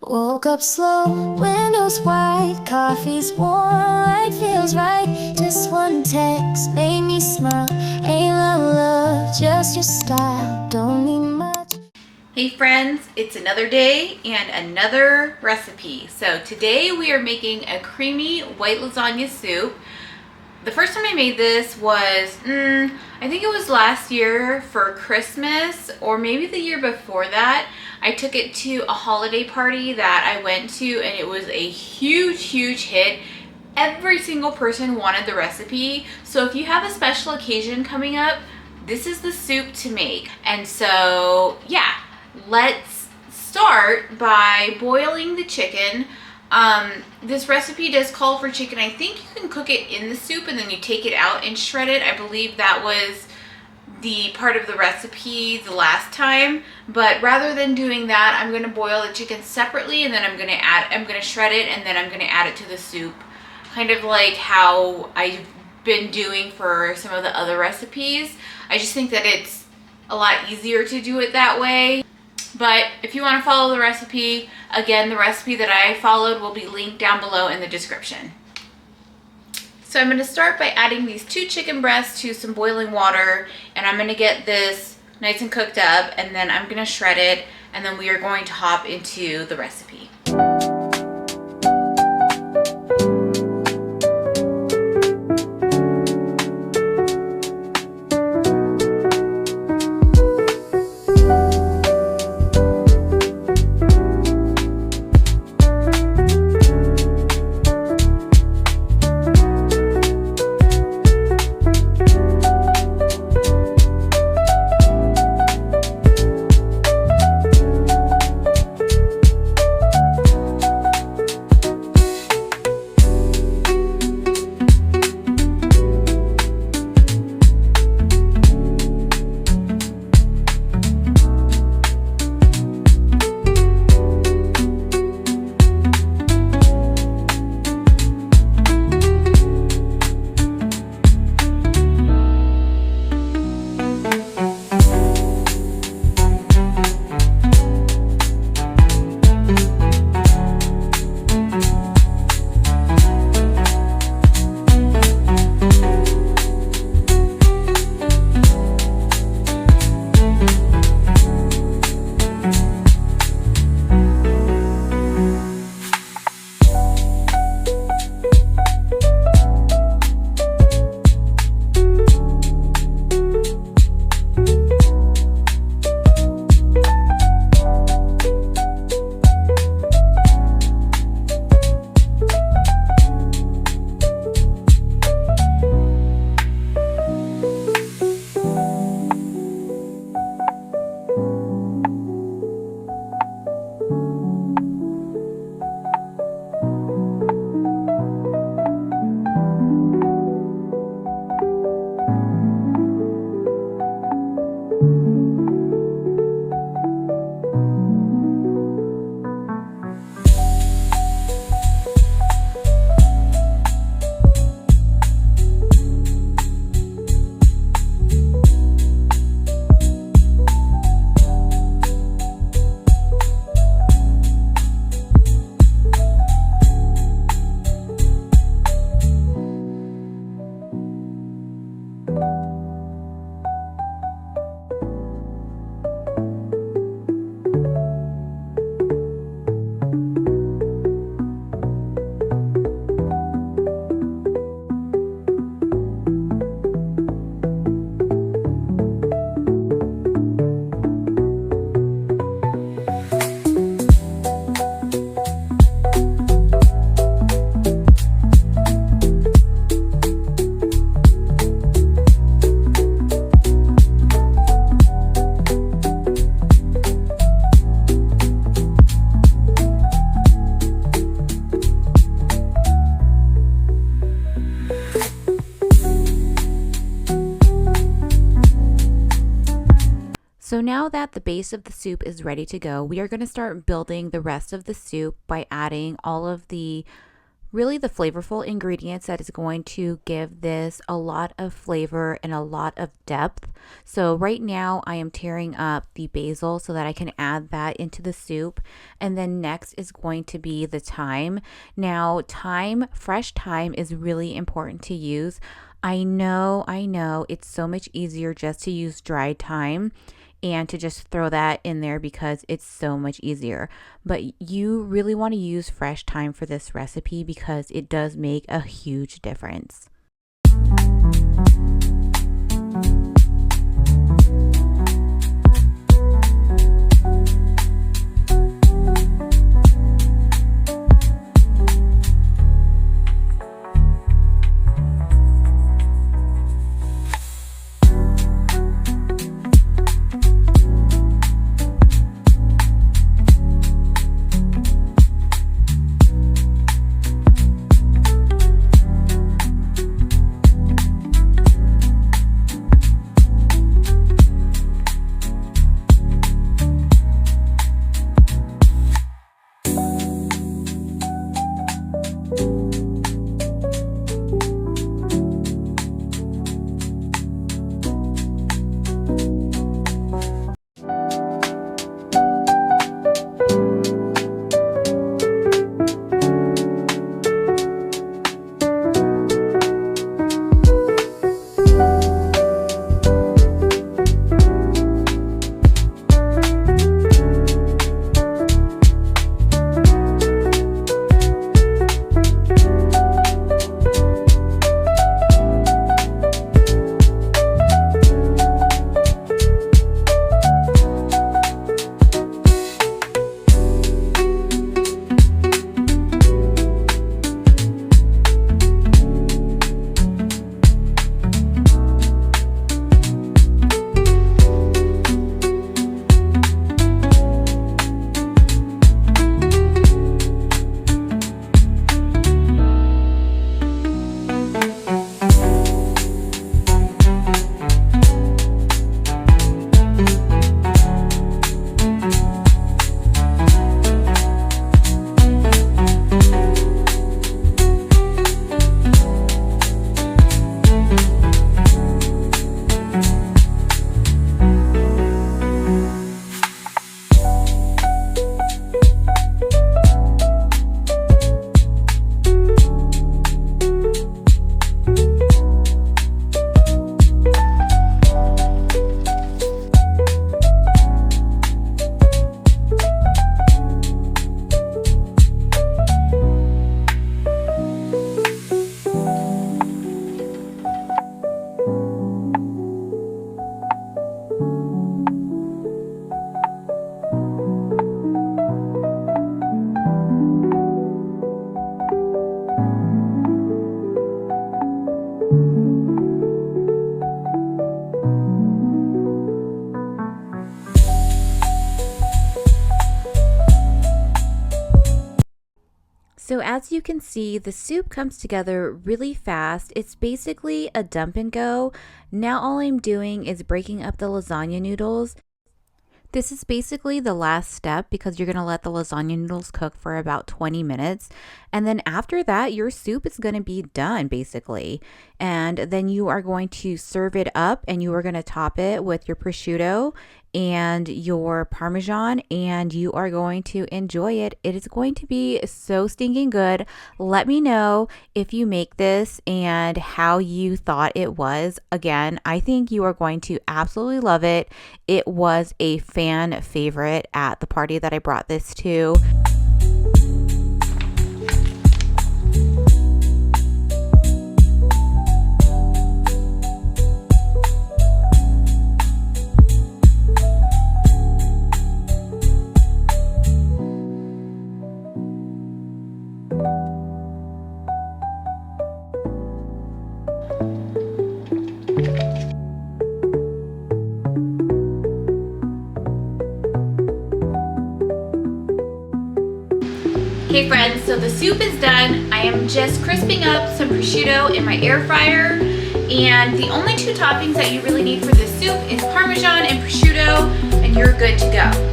Woke up slow, windows wide, coffee's warm, light feels right. Just one text made me smile. Ain't that love, just your style, don't need much. Hey friends, it's another day and another recipe. So today we are making a creamy white lasagna soup. The first time I made this was, I think it was last year for Christmas or maybe the year before that. I took it to a holiday party that I went to and it was a huge hit. Every single person wanted the recipe. So if you have a special occasion coming up, this is the soup to make. And so, yeah, let's start by boiling the chicken. This recipe does call for chicken. I think you can cook it in the soup and then you take it out and shred it. I believe that was the part of the recipe the last time, but rather than doing that, I'm going to boil the chicken separately and then I'm going to shred it and then I'm going to add it to the soup, kind of like how I've been doing for some of the other recipes. I just think that it's a lot easier to do it that way. But if you want to follow the recipe, again, the recipe that I followed will be linked down below in the description. So I'm going to start by adding these 2 chicken breasts to some boiling water, and I'm going to get this nice and cooked up, and then I'm going to shred it, and then we are going to hop into the recipe. So now that the base of the soup is ready to go, we are going to start building the rest of the soup by adding all of the really the flavorful ingredients that is going to give this a lot of flavor and a lot of depth. So right now I am tearing up the basil so that I can add that into the soup. And then next is going to be the thyme. Now thyme, fresh thyme is really important to use. I know, it's so much easier just to use dried thyme and to just throw that in there because it's so much easier. But you really want to use fresh thyme for this recipe because it does make a huge difference. So as you can see, the soup comes together really fast. It's basically a dump and go. Now all I'm doing is breaking up the lasagna noodles. This is basically the last step because you're going to let the lasagna noodles cook for about 20 minutes. And then after that, your soup is going to be done basically. And then you are going to serve it up and you are going to top it with your prosciutto and your parmesan, and you are going to enjoy it. It is going to be so stinking good. Let me know if you make this and how you thought it was. Again, I think you are going to absolutely love it. It was a fan favorite at the party that I brought this to. Okay friends, so the soup is done. I am just crisping up some prosciutto in my air fryer, and the only two toppings that you really need for this soup is parmesan and prosciutto, and you're good to go.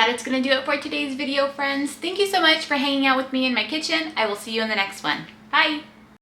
that is going to do it for today's video, friends. Thank you so much for hanging out with me in my kitchen. I will see you in the next one. Bye!